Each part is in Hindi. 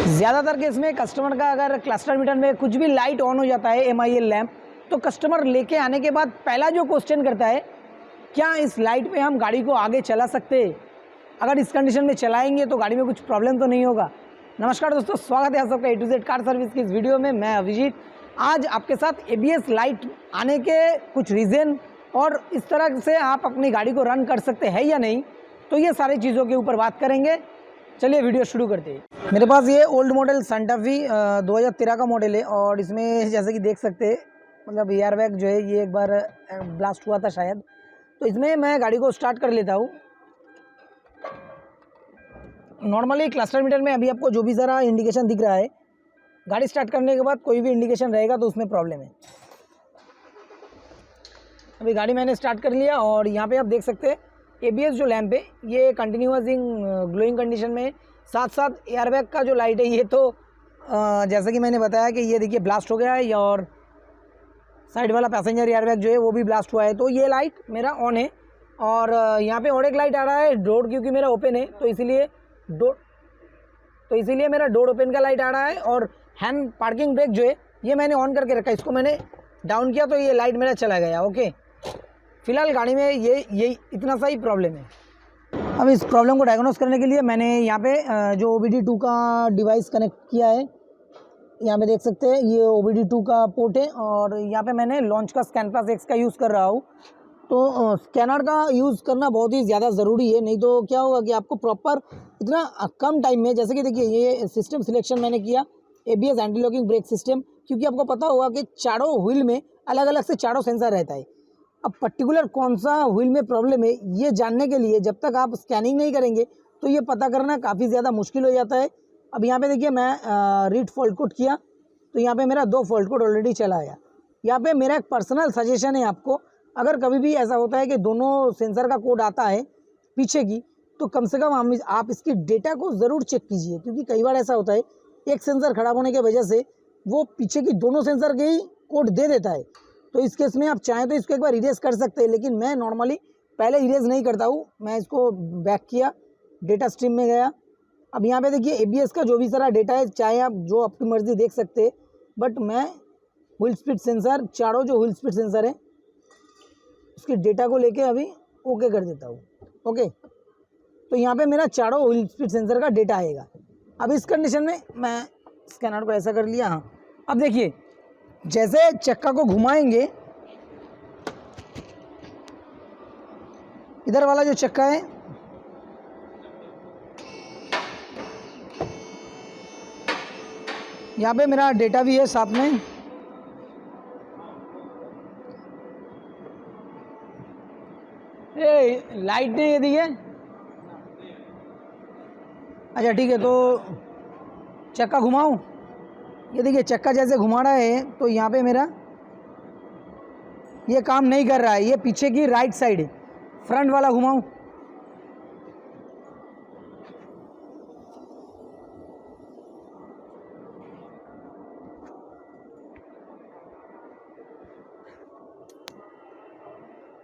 ज़्यादातर केस में कस्टमर का अगर क्लस्टर मीटर में कुछ भी लाइट ऑन हो जाता है MIL लैंप, तो कस्टमर लेके आने के बाद पहला जो क्वेश्चन करता है, क्या इस लाइट पे हम गाड़ी को आगे चला सकते हैं? अगर इस कंडीशन में चलाएंगे तो गाड़ी में कुछ प्रॉब्लम तो नहीं होगा। नमस्कार दोस्तों, स्वागत है आप सबका A to Z car service की इस वीडियो में। मैं अभिजीत आज आपके साथ ABS लाइट आने के कुछ रीज़न और इस तरह से आप अपनी गाड़ी को रन कर सकते हैं या नहीं, तो ये सारी चीज़ों के ऊपर बात करेंगे। चलिए वीडियो शुरू करते हैं। मेरे पास ये ओल्ड मॉडल सांता फी 2013 का मॉडल है और इसमें जैसे कि देख सकते हैं, मतलब एयरबैग जो है ये एक बार ब्लास्ट हुआ था शायद, तो इसमें मैं गाड़ी को स्टार्ट कर लेता हूँ। नॉर्मली क्लस्टर मीटर में अभी आपको जो भी ज़रा इंडिकेशन दिख रहा है, गाड़ी स्टार्ट करने के बाद कोई भी इंडिकेशन रहेगा तो उसमें प्रॉब्लम है। अभी गाड़ी मैंने स्टार्ट कर लिया और यहाँ पे आप देख सकते हैं ABS जो लैंप है ये कंटिन्यूअस इन ग्लोइंग कंडीशन में, साथ साथ एयरबैग का जो लाइट है ये तो जैसा कि मैंने बताया कि ये देखिए ब्लास्ट हो गया है, और साइड वाला पैसेंजर एयरबैग जो है वो भी ब्लास्ट हुआ है, तो ये लाइट मेरा ऑन है। और यहाँ पे और एक लाइट आ रहा है डोर, क्योंकि मेरा ओपन है तो इसीलिए मेरा डोर ओपन का लाइट आ रहा है। और हैंड पार्किंग ब्रेक जो है ये मैंने ऑन करके रखा है, इसको मैंने डाउन किया तो ये लाइट मेरा चला गया। ओके, फिलहाल गाड़ी में ये इतना सा ही प्रॉब्लम है। अब इस प्रॉब्लम को डायग्नोस करने के लिए मैंने यहाँ पे जो OBD2 का डिवाइस कनेक्ट किया है, यहाँ पे देख सकते हैं ये OBD2 का पोर्ट है और यहाँ पे मैंने लॉन्च का ScanPlus X का यूज़ कर रहा हूँ। तो स्कैनर का यूज़ करना बहुत ही ज़्यादा ज़रूरी है, नहीं तो क्या होगा कि आपको प्रॉपर इतना कम टाइम में, जैसे कि देखिए ये सिस्टम सिलेक्शन मैंने किया ABS anti locking brake system, क्योंकि आपको पता होगा कि चारों व्हील में अलग अलग से चारों सेंसर रहता है। अब पर्टिकुलर कौन सा व्हील में प्रॉब्लम है ये जानने के लिए जब तक आप स्कैनिंग नहीं करेंगे तो ये पता करना काफ़ी ज़्यादा मुश्किल हो जाता है। अब यहाँ पे देखिए मैं रीड फॉल्ट कोड किया तो यहाँ पे मेरा 2 फॉल्ट कोड ऑलरेडी चला आया। यहाँ पे मेरा एक पर्सनल सजेशन है आपको, अगर कभी भी ऐसा होता है कि दोनों सेंसर का कोड आता है पीछे की, तो कम से कम आप इसकी डेटा को ज़रूर चेक कीजिए, क्योंकि कई बार ऐसा होता है एक सेंसर ख़राब होने की वजह से वो पीछे की दोनों सेंसर के ही कोड दे देता है। तो इस केस में आप चाहें तो इसको एक बार इरेज कर सकते हैं, लेकिन मैं नॉर्मली पहले इरेज नहीं करता हूँ। मैं इसको बैक किया, डेटा स्ट्रीम में गया। अब यहाँ पे देखिए ABS का जो भी सारा डेटा है, चाहे आप जो आपकी मर्ज़ी देख सकते हैं, बट मैं व्हील स्पीड सेंसर, चारों जो व्हील स्पीड सेंसर है उसके डेटा को लेके अभी ओके कर देता हूँ। ओके, तो यहाँ पे मेरा चारों व्हील स्पीड सेंसर का डेटा आएगा। अब इस कंडीशन में मैं स्कैनर को ऐसा कर लिया। हाँ, अब देखिए जैसे चक्का को घुमाएंगे, इधर वाला जो चक्का है यहाँ पे मेरा डेटा भी है साथ में। लाइट नहीं है देखिए। अच्छा ठीक है, तो चक्का घुमाऊं। ये देखिए चक्का जैसे घुमा रहा है तो यहाँ पे मेरा ये काम नहीं कर रहा है, ये पीछे की राइट साइड है। फ्रंट वाला घुमाऊं।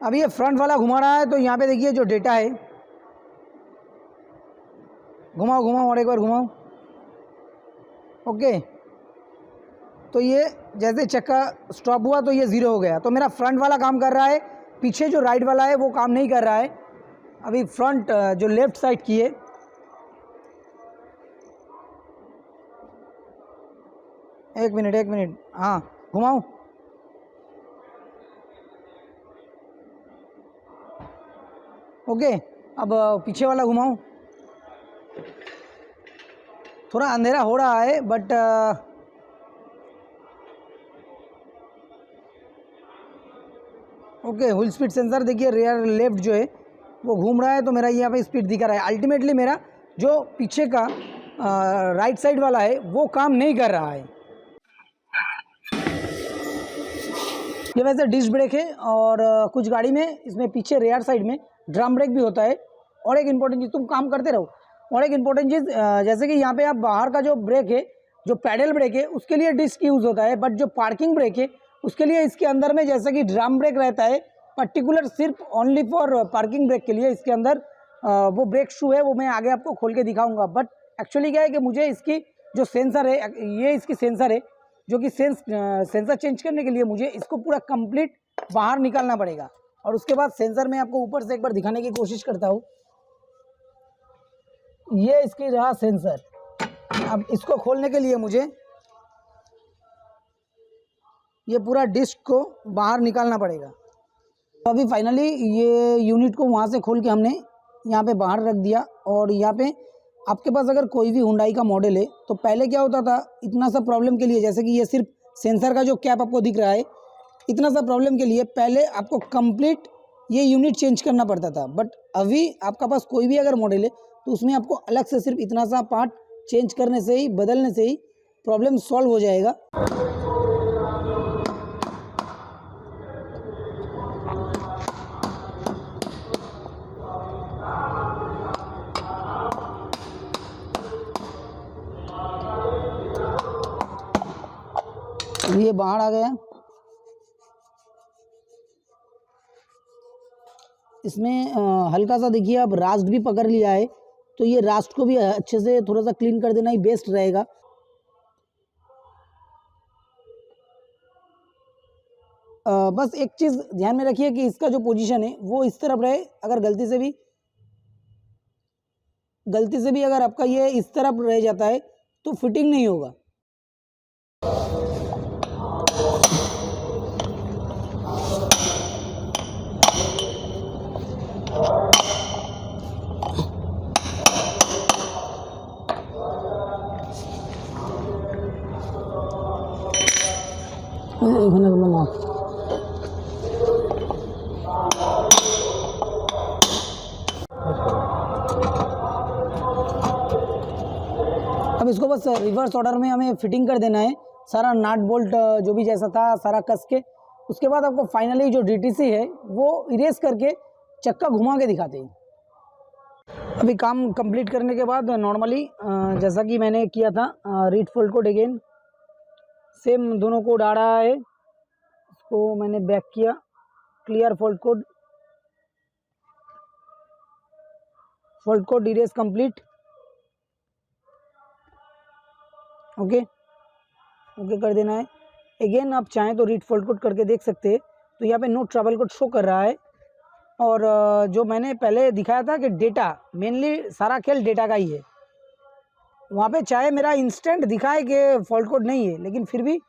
अब ये फ्रंट वाला घुमा रहा है तो यहाँ पे देखिए जो डेटा है, घुमाओ घुमाओ और एक बार घुमाओ। ओके, तो ये जैसे चक्का स्टॉप हुआ तो ये 0 हो गया, तो मेरा फ्रंट वाला काम कर रहा है, पीछे जो राइट वाला है वो काम नहीं कर रहा है। अभी फ्रंट जो लेफ्ट साइड की है, एक मिनट, हाँ घुमाऊं। ओके, अब पीछे वाला घुमाऊं। थोड़ा अंधेरा हो रहा है but okay, wheel speed sensor देखिए रेयर लेफ्ट जो है वो घूम रहा है, तो मेरा यहाँ पे स्पीड दिखा रहा है। अल्टीमेटली मेरा जो पीछे का राइट साइड वाला है वो काम नहीं कर रहा है। ये वैसे डिस्क ब्रेक है और कुछ गाड़ी में इसमें पीछे रेयर साइड में ड्रम ब्रेक भी होता है। और एक इम्पोर्टेंट चीज़, तुम काम करते रहो। और एक इम्पोर्टेंट चीज़, जैसे कि यहाँ पे आप बाहर का जो ब्रेक है, जो पैडल ब्रेक है, उसके लिए डिस्क यूज़ होता है, बट जो पार्किंग ब्रेक है उसके लिए इसके अंदर में जैसे कि ड्रम ब्रेक रहता है, पर्टिकुलर सिर्फ ओनली फॉर पार्किंग ब्रेक के लिए इसके अंदर वो ब्रेक शू है, वो मैं आगे आपको खोल के दिखाऊंगा। बट एक्चुअली क्या है कि मुझे इसकी जो सेंसर है, ये इसकी सेंसर है, जो कि सेंसर चेंज करने के लिए मुझे इसको पूरा कंप्लीट बाहर निकालना पड़ेगा। और उसके बाद सेंसर में आपको ऊपर से एक बार दिखाने की कोशिश करता हूँ। ये इसकी रहा सेंसर। अब इसको खोलने के लिए मुझे ये पूरा डिस्क को बाहर निकालना पड़ेगा। तो अभी फाइनली ये यूनिट को वहाँ से खोल के हमने यहाँ पे बाहर रख दिया। और यहाँ पे आपके पास अगर कोई भी हुंडई का मॉडल है तो पहले क्या होता था, इतना सा प्रॉब्लम के लिए, जैसे कि ये सिर्फ सेंसर का जो कैप आपको दिख रहा है, इतना सा प्रॉब्लम के लिए पहले आपको कंप्लीट ये यूनिट चेंज करना पड़ता था। बट अभी आपका पास कोई भी अगर मॉडल है तो उसमें आपको अलग से सिर्फ इतना सा पार्ट चेंज करने से ही, बदलने से ही प्रॉब्लम सॉल्व हो जाएगा। ये बाहर आ गया। इसमें हल्का सा देखिए अब रास्ट भी पकड़ लिया है, तो ये रास्ट को भी अच्छे से थोड़ा सा क्लीन कर देना ही बेस्ट रहेगा। बस एक चीज़ ध्यान में रखिए कि इसका जो पोजीशन है वो इस तरफ रहे। अगर गलती से भी अगर आपका ये इस तरफ रह जाता है तो फिटिंग नहीं होगा। अब इसको बस रिवर्स ऑर्डर में हमें फिटिंग कर देना है, सारा नट बोल्ट जो भी जैसा था सारा कस के। उसके बाद आपको फाइनली जो डीटीसी है वो इरेज करके चक्का घुमा के दिखाते हैं। अभी काम कंप्लीट करने के बाद नॉर्मली जैसा कि मैंने किया था, read fold code again same दोनों कोड आ रहा है। इसको मैंने बैक किया, clear fold code erase complete. Okay कर देना है। अगेन आप चाहें तो रीड फोल्ड कोड करके देख सकते हैं। तो यहाँ पे नो ट्रबल कोड शो कर रहा है। और जो मैंने पहले दिखाया था कि डेटा, मेनली सारा खेल डेटा का ही है। वहाँ पे चाहे मेरा इंस्टेंट दिखाए कि फॉल्ट कोड नहीं है, लेकिन फिर भी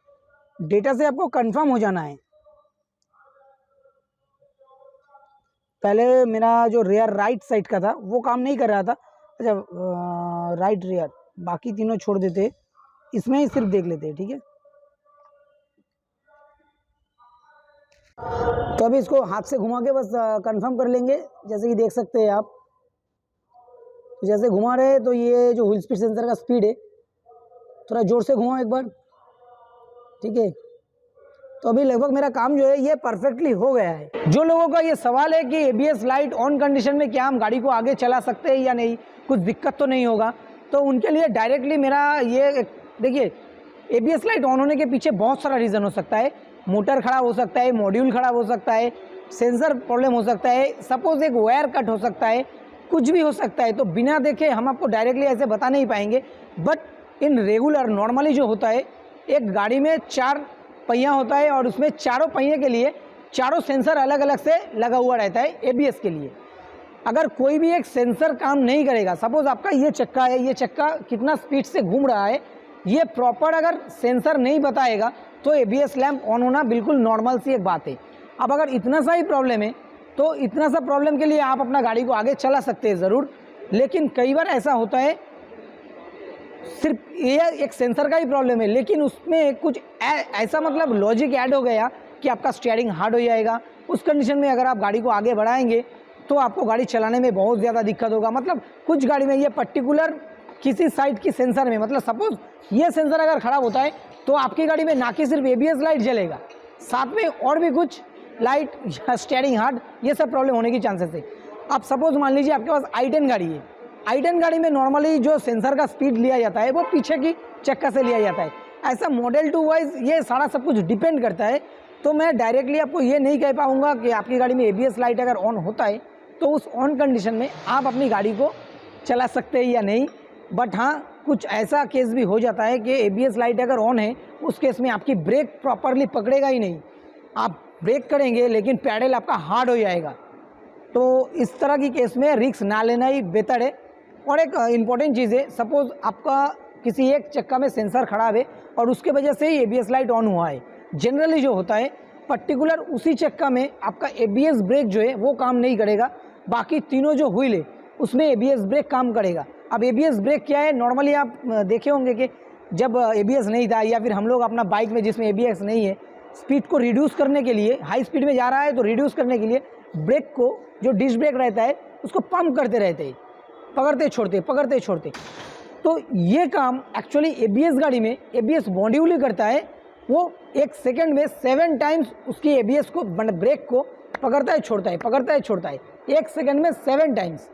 डेटा से आपको कंफर्म हो जाना है। पहले मेरा जो रेयर राइट साइड का था वो काम नहीं कर रहा था। अच्छा, राइट रेयर, बाकी तीनों छोड़ देते, इसमें ही सिर्फ देख लेते हैं, ठीक है। तो अभी इसको हाथ से घुमा के बस कंफर्म कर लेंगे। जैसे कि देख सकते हैं आप, जैसे घुमा रहे हैं तो ये जो व्हील स्पीड सेंसर का स्पीड है, थोड़ा जोर से घुमाओ एक बार, ठीक है। तो अभी लगभग मेरा काम जो है ये परफेक्टली हो गया है। जो लोगों का ये सवाल है कि एबीएस लाइट ऑन कंडीशन में क्या हम गाड़ी को आगे चला सकते हैं या नहीं, कुछ दिक्कत तो नहीं होगा, तो उनके लिए डायरेक्टली मेरा ये देखिए, एबीएस लाइट ऑन होने के पीछे बहुत सारा रीज़न हो सकता है। मोटर खराब हो सकता है, मॉड्यूल खराब हो सकता है, सेंसर प्रॉब्लम हो सकता है, सपोज एक वायर कट हो सकता है, कुछ भी हो सकता है। तो बिना देखे हम आपको डायरेक्टली ऐसे बता नहीं पाएंगे। बट इन रेगुलर नॉर्मली जो होता है, एक गाड़ी में 4 पहिया होता है और उसमें चारों पहिए के लिए चारों सेंसर अलग अलग से लगा हुआ रहता है एबीएस के लिए। अगर कोई भी एक सेंसर काम नहीं करेगा, सपोज आपका ये चक्का है, ये चक्का कितना स्पीड से घूम रहा है, ये प्रॉपर अगर सेंसर नहीं बताएगा तो एबीएस लैंप ऑन होना बिल्कुल नॉर्मल सी एक बात है। अब अगर इतना सा ही प्रॉब्लम है तो इतना सा प्रॉब्लम के लिए आप अपना गाड़ी को आगे चला सकते हैं ज़रूर, लेकिन कई बार ऐसा होता है सिर्फ ये एक सेंसर का ही प्रॉब्लम है, लेकिन उसमें कुछ ऐसा मतलब लॉजिक ऐड हो गया कि आपका स्टीयरिंग हार्ड हो जाएगा। उस कंडीशन में अगर आप गाड़ी को आगे बढ़ाएंगे तो आपको गाड़ी चलाने में बहुत ज़्यादा दिक्कत होगा। मतलब कुछ गाड़ी में ये पर्टिकुलर किसी साइड की सेंसर में, मतलब सपोज ये सेंसर अगर ख़राब होता है तो आपकी गाड़ी में ना कि सिर्फ एबीएस लाइट जलेगा, साथ में और भी कुछ लाइट, स्टीयरिंग हार्ड, ये सब प्रॉब्लम होने की चांसेस है। आप सपोज मान लीजिए आपके पास i10 गाड़ी है, i10 गाड़ी में नॉर्मली जो सेंसर का स्पीड लिया जाता है वो पीछे की चक्का से लिया जाता है। ऐसा मॉडल टू वाइज ये सारा सब कुछ डिपेंड करता है। तो मैं डायरेक्टली आपको ये नहीं कह पाऊँगा कि आपकी गाड़ी में एबीएस लाइट अगर ऑन होता है तो उस ऑन कंडीशन में आप अपनी गाड़ी को चला सकते हैं या नहीं। बट हाँ, कुछ ऐसा केस भी हो जाता है कि ABS लाइट अगर ऑन है उस केस में आपकी ब्रेक प्रॉपरली पकड़ेगा ही नहीं, आप ब्रेक करेंगे लेकिन पैडल आपका हार्ड हो जाएगा। तो इस तरह की केस में रिस्क ना लेना ही बेहतर है। और एक इम्पॉर्टेंट चीज़ है, सपोज़ आपका किसी एक चक्का में सेंसर खराब है और उसके वजह से ही ABS लाइट ऑन हुआ है। जनरली जो होता है पर्टिकुलर उसी चक्का में आपका ABS ब्रेक जो है वो काम नहीं करेगा, बाकी तीनों जो व्हील है उसमें ABS ब्रेक काम करेगा। अब ABS ब्रेक क्या है, नॉर्मली आप देखे होंगे कि जब ABS नहीं था या फिर हम लोग अपना बाइक में जिसमें ABS नहीं है, स्पीड को रिड्यूस करने के लिए, हाई स्पीड में जा रहा है तो रिड्यूस करने के लिए ब्रेक को, जो डिस्क ब्रेक रहता है उसको पंप करते रहते हैं, पकड़ते छोड़ते। तो ये काम एक्चुअली ABS गाड़ी में ABS मॉड्यूल ही करता है। वो 1 सेकंड में 7 टाइम्स उसकी ABS को, ब्रेक को पकड़ता है छोड़ता है 1 सेकंड में 7 टाइम्स।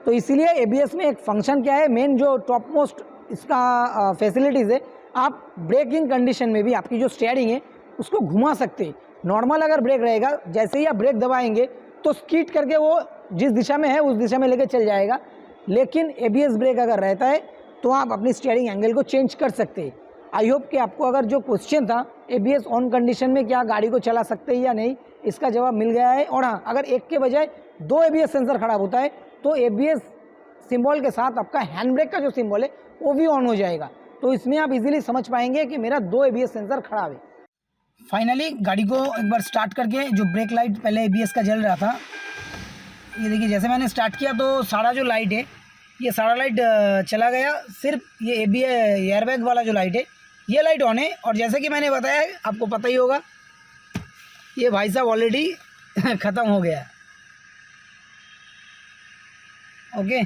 तो इसीलिए ABS में एक फंक्शन क्या है, मेन जो टॉप मोस्ट इसका फैसिलिटीज़ है, आप ब्रेकिंग कंडीशन में भी आपकी जो स्टीयरिंग है उसको घुमा सकते हैं। नॉर्मल अगर ब्रेक रहेगा, जैसे ही आप ब्रेक दबाएंगे तो स्कीड करके वो जिस दिशा में है उस दिशा में लेके चल जाएगा। लेकिन ABS ब्रेक अगर रहता है तो आप अपनी स्टीयरिंग एंगल को चेंज कर सकते हैं। आई होप कि आपको अगर जो क्वेश्चन था ABS ऑन कंडीशन में क्या गाड़ी को चला सकते हैं या नहीं, इसका जवाब मिल गया है। और हाँ, अगर एक के बजाय 2 ABS सेंसर खराब होता है तो ABS सिंबल के साथ आपका हैंड ब्रेक का जो सिंबल है वो भी ऑन हो जाएगा। तो इसमें आप इजीली समझ पाएंगे कि मेरा 2 ABS सेंसर खराब है। फाइनली गाड़ी को एक बार स्टार्ट करके, जो ब्रेक लाइट पहले ABS का जल रहा था, ये देखिए जैसे मैंने स्टार्ट किया तो सारा जो लाइट है ये सारा लाइट चला गया, सिर्फ ये एयरबैग वाला जो लाइट है ये लाइट ऑन है। और जैसे कि मैंने बताया, आपको पता ही होगा, ये भाई साहब ऑलरेडी ख़त्म हो गया। ओके,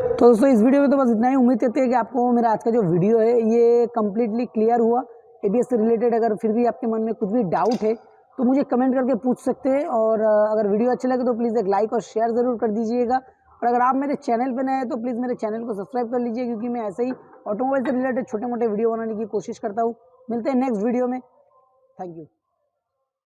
तो दोस्तों इस वीडियो में तो बस इतना ही। उम्मीद करते हैं कि आपको मेरा आज का जो वीडियो है ये कम्प्लीटली क्लियर हुआ। ABS से रिलेटेड अगर फिर भी आपके मन में कुछ भी डाउट है तो मुझे कमेंट करके पूछ सकते हैं। और अगर वीडियो अच्छा लगे तो प्लीज़ एक लाइक और शेयर ज़रूर कर दीजिएगा। और अगर आप मेरे चैनल पर नए हैं तो प्लीज़ मेरे चैनल को सब्सक्राइब कर लीजिए, क्योंकि मैं ऐसे ही ऑटोमोबाइल से रिलेटेड छोटे मोटे वीडियो बनाने की कोशिश करता हूँ। मिलते हैं नेक्स्ट वीडियो में। Thank you.